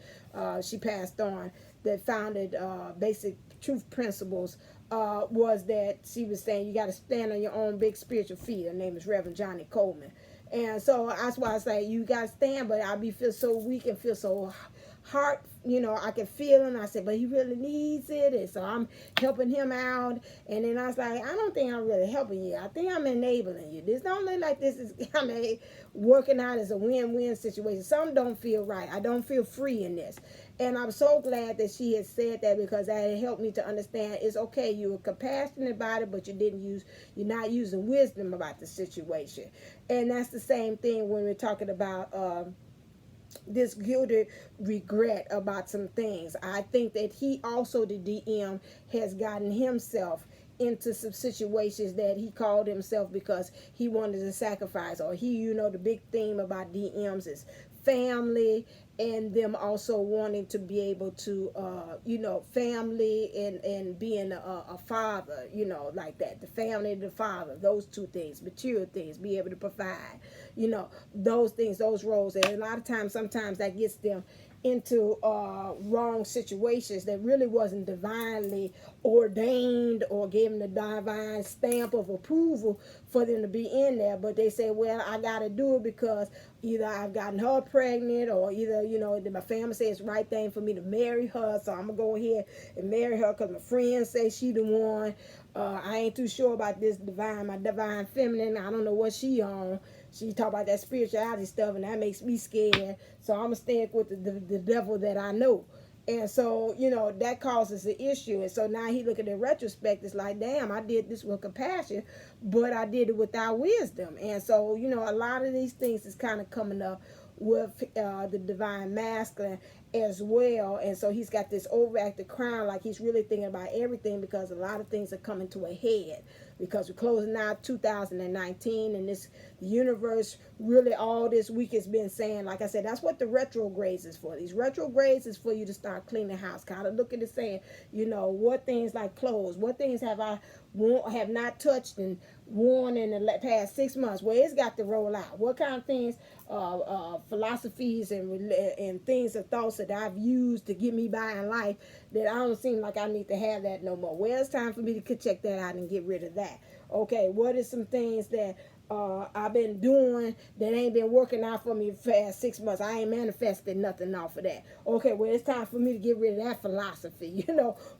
she passed on, that founded Basic Truth Principles, was that she was saying you got to stand on your own big spiritual feet. Her name is Reverend Johnny Coleman. And so that's why I say you got to stand, but I feel so weak and feel so heart, I can feel him. I said, but he really needs it. And so I'm helping him out. And then I was like, I don't think I'm really helping you. I think I'm enabling you. This don't look like this is working out as a win-win situation. Some don't feel right. I don't feel free in this. And I'm so glad that she had said that, because that had helped me to understand it's okay. You were compassionate about it, but you're not using wisdom about the situation. And that's the same thing when we're talking about this gilded regret about some things. I think that he also, the DM, has gotten himself into some situations that he called himself because he wanted to sacrifice, or the big theme about DMs is family, and them also wanting to be able to family and being a father, like that, the family and the father, those two things, material things, be able to provide, those things, those roles. And a lot of times, sometimes that gets them into wrong situations that really wasn't divinely ordained or given the divine stamp of approval for them to be in there. But they say, well, I got to do it because either I've gotten her pregnant, or either, my family says it's the right thing for me to marry her, so I'm going to go ahead and marry her because my friends say she the one. I ain't too sure about my divine feminine. I don't know what she on. She talk about that spirituality stuff, and that makes me scared. So I'm going to stick with the devil that I know. And so, that causes an issue. And so now he looking in retrospect, it's like, damn, I did this with compassion, but I did it without wisdom. And so, a lot of these things is kind of coming up with the divine masculine as well. And so he's got this overactive crown, like he's really thinking about everything, because a lot of things are coming to a head, because we're closing out 2019, and the universe really all this week has been saying, like I said, that's what the retrogrades is for. These retrogrades is for you to start cleaning the house, kind of looking and saying, what things like clothes, what things have not touched and worn in the past 6 months, where it's got to roll out. What kind of things, philosophies and things and thoughts that I've used to get me by in life that I don't seem like I need to have that no more. Well, it's time for me to check that out and get rid of that. Okay, what is some things that I've been doing that ain't been working out for me for the past 6 months? I ain't manifested nothing off of that. Okay, well, it's time for me to get rid of that philosophy.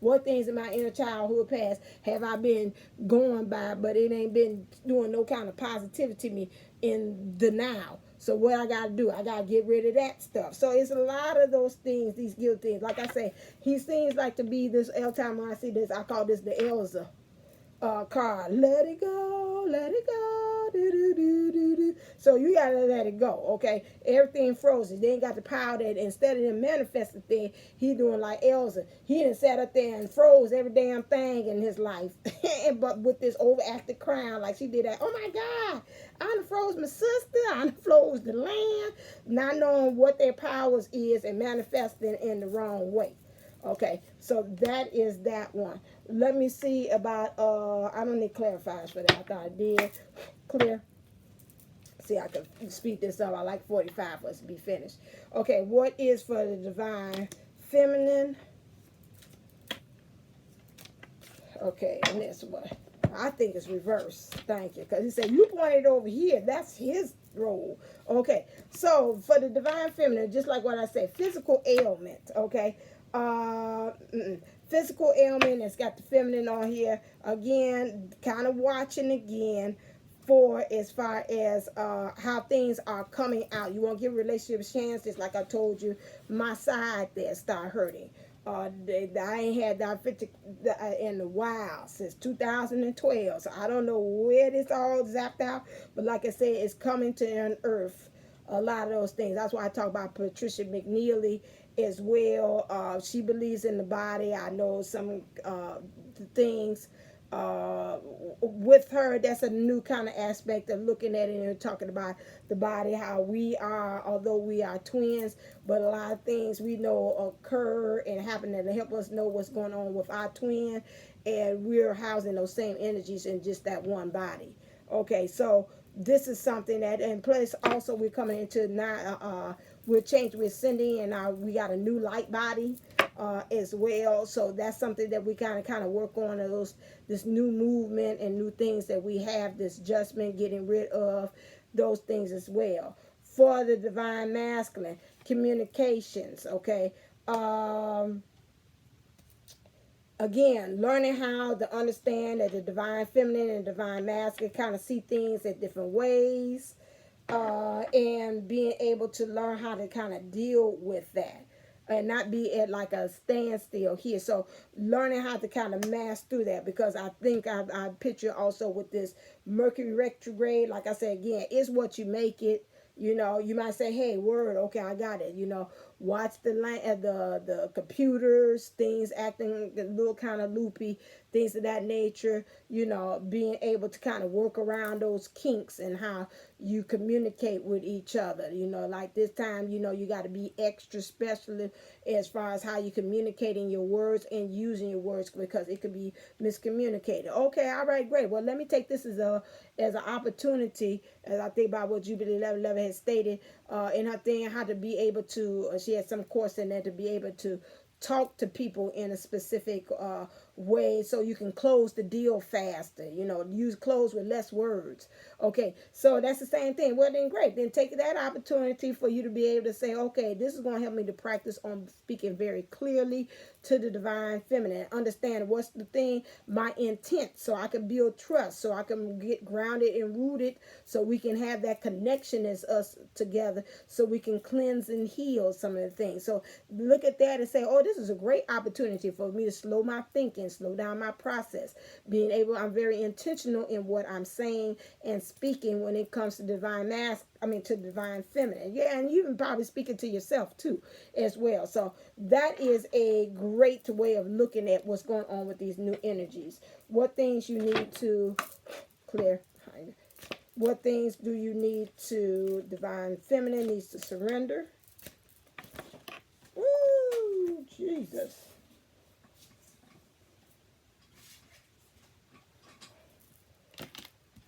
What things in my inner childhood past have I been going by, but it ain't been doing no kind of positivity to me in the now. So what I got to do, I got to get rid of that stuff. So it's a lot of those things, these guilt things. Like I say, he seems like to be this, every time when I see this, I call this the Elsa card. Let it go, let it go. Do, do, do, do, do. So you gotta let it go, okay? Everything frozen. They ain't got the power that instead of them manifesting thing, he doing like Elsa. He done sat up there and froze every damn thing in his life. But with this overactive crown, like she did that. Oh my God, I done froze my sister. I done froze the land. Not knowing what their powers is and manifesting in the wrong way. Okay, so that is that one. Let me see about, I don't need clarifiers for that. I thought I did. Clear. See, I can speed this up. I like 45 for us to be finished. Okay, what is for the divine feminine? Okay, and this one. I think it's reversed. Thank you. Because he said, you pointed over here. That's his role. Okay. So, for the divine feminine, just like what I said, physical ailment. Okay. Physical ailment. It's got the feminine on here. Again, kind of watching again for as far as how things are coming out. You won't give relationships chances, like I told you. My side there start hurting. I ain't had diabetic in a while, since 2012. So I don't know where this all zapped out. But like I said, it's coming to unearth a lot of those things. That's why I talk about Patricia Mcnealy as well. She believes in the body. I know some things with her, that's a new kind of aspect of looking at it and talking about the body, how we are, although we are twins, but a lot of things we know occur and happen that help us know what's going on with our twin, and we're housing those same energies in just that one body. Okay, so this is something that, and plus also we're coming into now, we're changing, we're ascending, and we got a new light body as well. So that's something that we kind of work on, this new movement and new things that we have, this adjustment, getting rid of those things as well. For the divine masculine, communications, okay. Again, learning how to understand that the divine feminine and divine masculine kind of see things in different ways, and being able to learn how to kind of deal with that and not be at like a standstill here. So learning how to kind of mass through that, because I think I picture also with this Mercury retrograde, like I said, again, it's what you make it. You know, you might say, hey, word, okay, I got it. You know, watch the computers, things acting a little kind of loopy, things of that nature. You know, being able to kind of work around those kinks and how you communicate with each other. You know, like this time, you know, you got to be extra special as far as how you communicating your words and using your words, because it could be miscommunicated. Okay, all right, great. Well, let me take this as an opportunity, as I think about what Jubilee 1111 has stated in her thing, how to be able to, she had some course in there, to be able to talk to people in a specific way so you can close the deal faster. You know, close with less words. Okay, so that's the same thing. Well, then great. Then take that opportunity for you to be able to say, okay, this is going to help me to practice on speaking very clearly to the divine feminine. Understand what's the thing, my intent, so I can build trust, so I can get grounded and rooted, so we can have that connection as us together, so we can cleanse and heal some of the things. So look at that and say, oh, this is a great opportunity for me to slow my thinking, slow down my process. I'm very intentional in what I'm saying and speaking when it comes to to divine feminine. Yeah, and you've been probably speaking to yourself too as well. So that is a great way of looking at what's going on with these new energies. What things you need to clear. What things do you need to, divine feminine needs to surrender? Ooh, Jesus.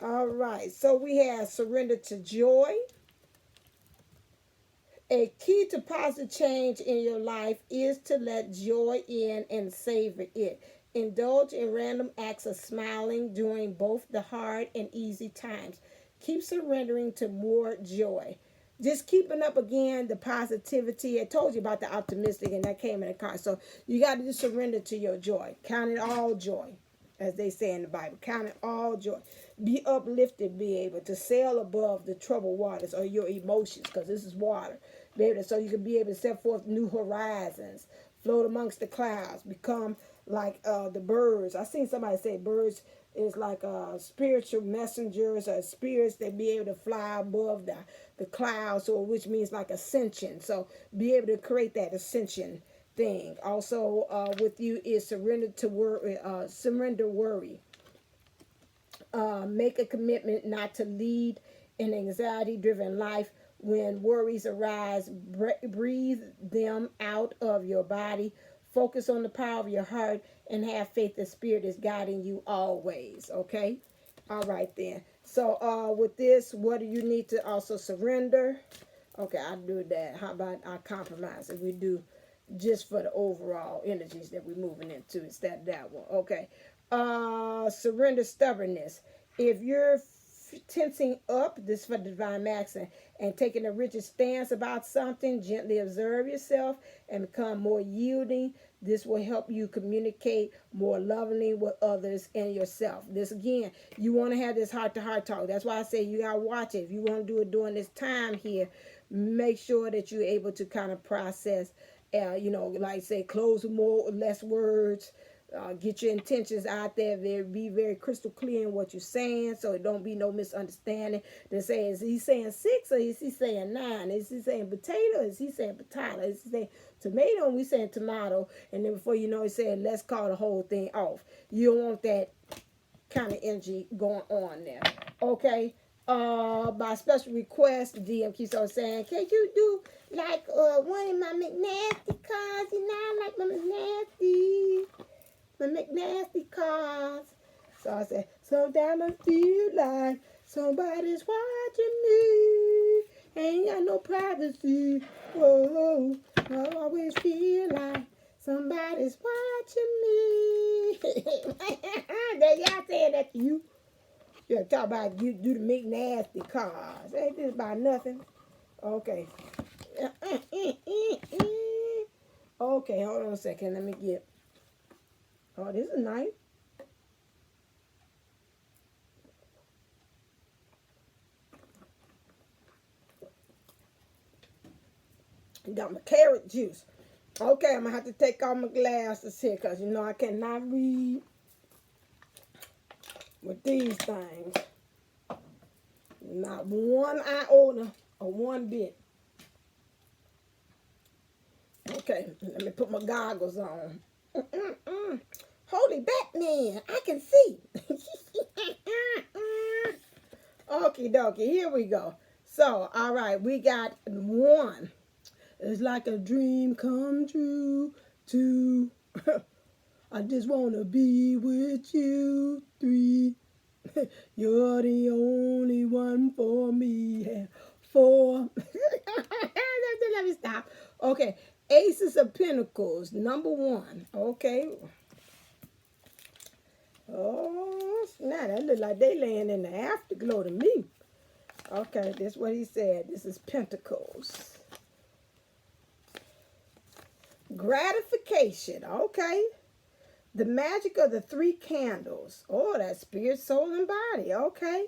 All right, so we have surrender to joy. A key to positive change in your life is to let joy in and savor it. Indulge in random acts of smiling during both the hard and easy times. Keep surrendering to more joy. Just keeping up again the positivity. I told you about the optimistic, and that came in the car. So you got to just surrender to your joy. Count it all joy, as they say in the Bible. Count it all joy. Be uplifted, be able to sail above the troubled waters, or your emotions, because this is water. Be able to, so you can be able to set forth new horizons, float amongst the clouds, become like the birds. I seen somebody say birds is like spiritual messengers, or spirits that be able to fly above the clouds, or which means like ascension. So be able to create that ascension thing. Also with you is surrender to worry, surrender worry. Make a commitment not to lead an anxiety-driven life. When worries arise, breathe them out of your body. Focus on the power of your heart and have faith that Spirit is guiding you always. Okay? All right then. So with this, what do you need to also surrender? Okay, I'll do that. How about I compromise? If we do just for the overall energies that we're moving into instead of that one. Okay. Surrender stubbornness. If you're tensing up, this is for the divine maxim, and taking a rigid stance about something, gently observe yourself and become more yielding. This will help you communicate more lovingly with others and yourself. This again, you want to have this heart-to-heart talk. That's why I say you gotta watch it. If you want to do it during this time here, make sure that you're able to kind of process. Like say, close with more or less words. Get your intentions out there. Be very crystal clear in what you're saying, so it don't be no misunderstanding. They say, is he saying 6 or is he saying 9? Is he saying potato? Is he saying potato? Is he saying tomato? And we saying tomato. And then before you know, he said, let's call the whole thing off. You don't want that kind of energy going on there. Okay. By special request, DM keeps on saying, can you do like one of my McNasty cards? You know, I like my McNasty cards. So I said, sometimes I feel like somebody's watching me. Ain't got no privacy. Whoa, I always feel like somebody's watching me. That y'all saying that to you. Yeah, talk about you do the McNasty cards. Ain't this about nothing? Okay. Okay, hold on a second. Let me get. Oh, this is nice. Got my carrot juice. Okay, I'm going to have to take off my glasses here because, you know, I cannot read with these things. Not one iota or one bit. Okay, let me put my goggles on. Holy Batman, I can see. Okie dokie, here we go. So, all right, we got 1. It's like a dream come true. 2. I just want to be with you. 3. You're the only one for me. 4. Let me stop. Okay. Aces of Pentacles, number 1. Okay. Oh, snap. That look like they laying in the afterglow to me. Okay, that's what he said. This is Pentacles. Gratification. Okay. The magic of the 3 candles. Oh, that's spirit, soul, and body. Okay.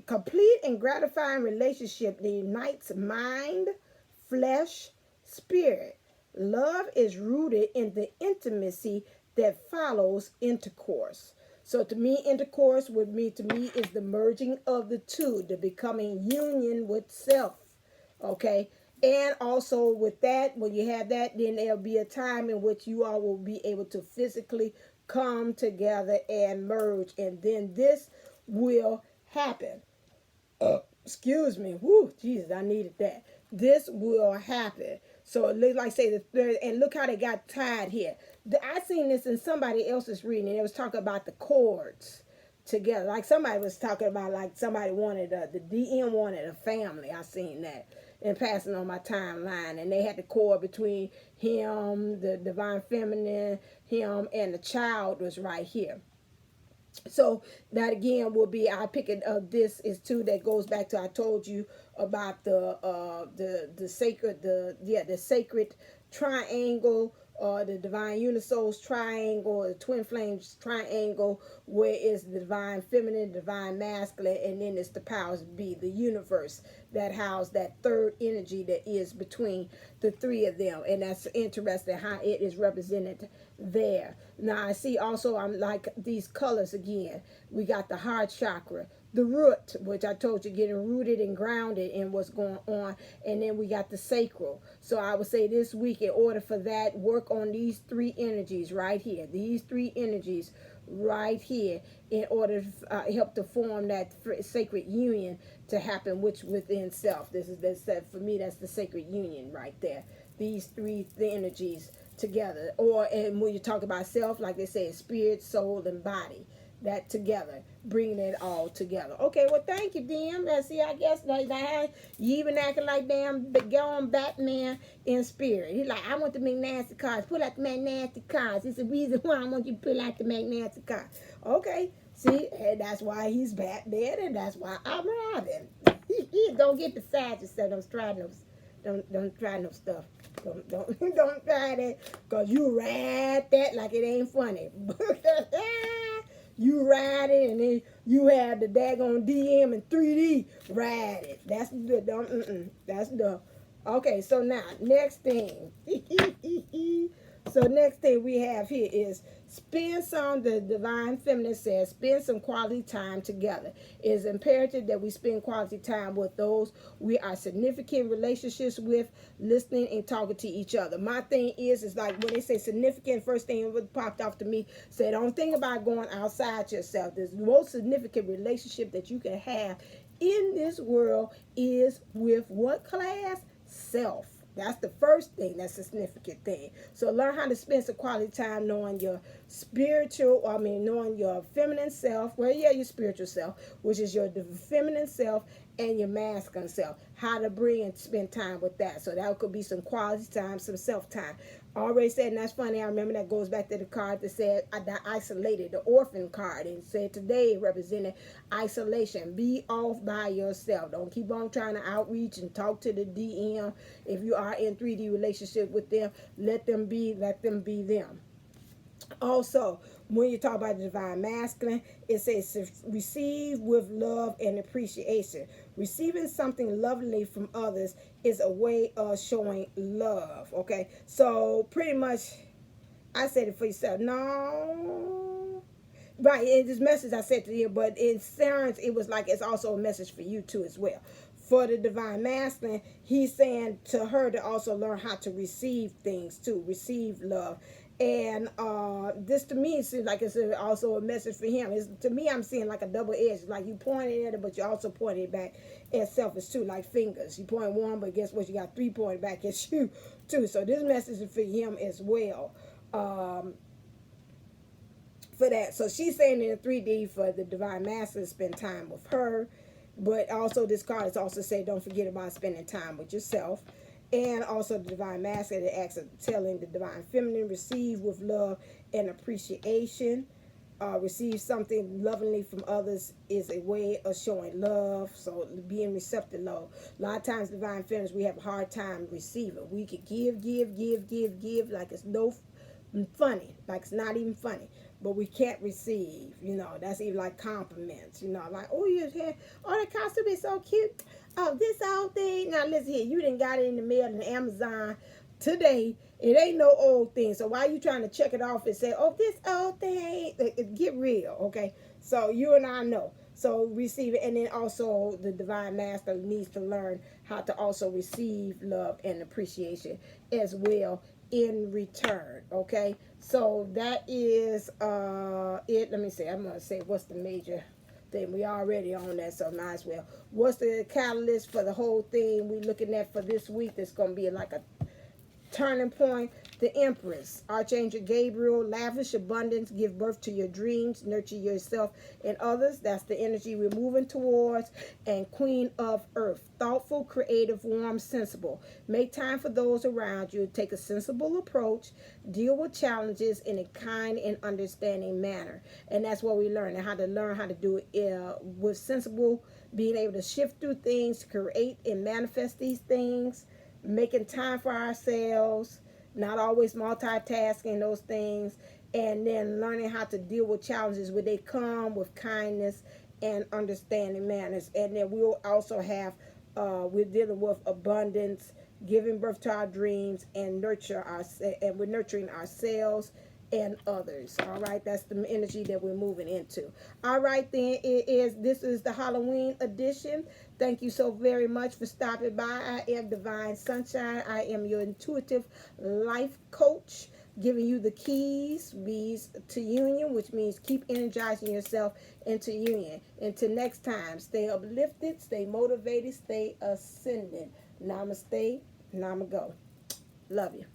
Complete and gratifying relationship that unites mind, flesh, spirit. Love is rooted in the intimacy that follows intercourse. So to me, intercourse to me is the merging of the two, the becoming union with self. Okay. And also with that, when you have that, then there'll be a time in which you all will be able to physically come together and merge. And then this will happen. Excuse me. Whoo, Jesus, I needed that. This will happen. So it looks like, say, the third, and look how they got tied here. I seen this in somebody else's reading, and it was talking about the cords together. Like somebody was talking about, like somebody wanted, the DM wanted a family. I seen that and passing on my timeline, and they had the cord between him, the divine feminine, him, and the child was right here. So that again will be, I pick it up. This is too, that goes back to, I told you about the sacred, the sacred triangle, or the divine unisoul's triangle, the twin flames triangle, where is the divine feminine, divine masculine, and then it's the powers be, the universe that house that third energy that is between the 3 of them. And that's interesting how it is represented there. Now I see also, I'm like these colors again. We got the heart chakra, the root, which I told you, getting rooted and grounded in what's going on. And then we got the sacral. So I would say this week, in order for that, work on these 3 energies right here. These 3 energies right here, in order to help to form that sacred union to happen, which within self. This is for me, that's the sacred union right there. These 3 energies together. Or, and when you talk about self, like they say, spirit, soul, and body. that together, bringing it all together. Okay, well, thank you, DM. See, I guess like you even acting like damn going Batman in spirit. He's like, I want to make nasty cards. Pull out the nasty cards. It's the reason why I want you to pull out the nasty cards. Okay, see, and that's why he's Batman, and that's why I'm Robin. Don't get beside yourself. Don't try no stuff. Don't try that, cause you ride that like it ain't funny. You ride it, and then you have the daggone DM and 3D ride it. That's the that's the. Okay, so now next thing. So next thing we have here is spend some, the Divine Feminine says, spend some quality time together. It is imperative that we spend quality time with those we are significant relationships with, listening and talking to each other. My thing is like when they say significant, first thing that popped off to me, said don't think about going outside yourself. The most significant relationship that you can have in this world is with what class? Self. That's the first thing. That's a significant thing. So learn how to spend some quality time knowing your knowing your feminine self. Well, yeah, your spiritual self, which is your feminine self, and your masculine self. How to bring and spend time with that. So that could be some quality time, some self time. Already said, and that's funny, I remember that goes back to the card that said the isolated, the orphan card, and said today it represented isolation. Be off by yourself. Don't keep on trying to outreach and talk to the DM. If you are in 3D relationship with them, let them be them. Also, when you talk about the divine masculine, it says receive with love and appreciation. Receiving something lovingly from others is a way of showing love. Okay, so pretty much, I said it for yourself. No, right? In this message I said to you, but in Sarah's, it was like it's also a message for you too as well. For the divine masculine, he's saying to her to also learn how to receive things too, receive love. And this to me seems like it's also a message for him. To me, I'm seeing like a double edge. Like you pointing at it, but you also pointing it back at selfish too, like fingers. You point one, but guess what? You got 3 pointing back at you too. So this message is for him as well. For that. So she's saying in 3D for the divine masculine, spend time with her. But also this card is also saying don't forget about spending time with yourself. And also the divine masculine, the acts of telling the divine feminine, receive with love and appreciation. Receive something lovingly from others is a way of showing love. So being receptive love. A lot of times divine feminines, we have a hard time receiving. We could give like it's no funny, like it's not even funny, but we can't receive, that's even like compliments, like, oh, your hair, oh, that costume is so cute, oh, this old thing. Now listen here, you done got it in the mail in Amazon today. It ain't no old thing, so why are you trying to check it off and say, oh, this old thing? Get real. Okay, so you and I know. So receive it. And then also the divine master needs to learn how to also receive love and appreciation as well in return. Okay, so that is it. Let me see, I'm gonna say what's the major thing. We already on that, so might as well. What's the catalyst for the whole thing we looking at for this week? That's gonna be like a turning point. The Empress, Archangel Gabriel, lavish abundance, give birth to your dreams, nurture yourself and others. That's the energy we're moving towards. And Queen of Earth, thoughtful, creative, warm, sensible. Make time for those around you. Take a sensible approach. Deal with challenges in a kind and understanding manner. And that's what we learn, and how to learn how to do it with sensible, being able to shift through things, to create and manifest these things, making time for ourselves, not always multitasking those things, and then learning how to deal with challenges when they come with kindness and understanding manners. And then we'll also have we're dealing with abundance, giving birth to our dreams, and we're nurturing ourselves and others. All right, that's the energy that we're moving into. All right, then this is the Halloween edition. Thank you so very much for stopping by. I am Divine Sunshine. I am your intuitive life coach, giving you the keys to union, which means keep energizing yourself into union. Until next time, stay uplifted, stay motivated, stay ascending. Namaste, Namago. Love you.